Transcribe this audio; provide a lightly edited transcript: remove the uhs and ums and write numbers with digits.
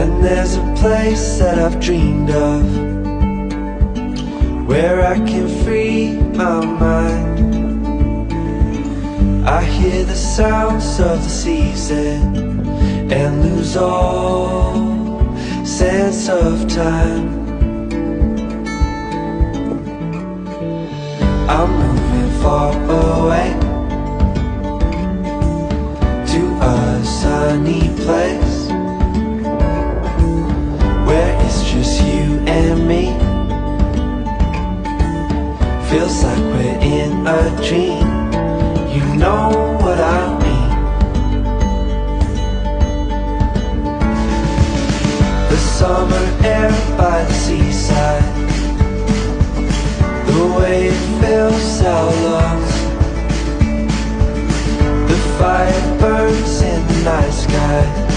And there's a place that I've dreamed of, where I can free my mind. I hear the sounds of the season and lose all sense of time. I'm moving far away to a sunny place where it's just you and me. Feels like we're in a dream. You know what I mean. The summer air by the seaside, the way it fills our lungs, the fire burns in the night sky.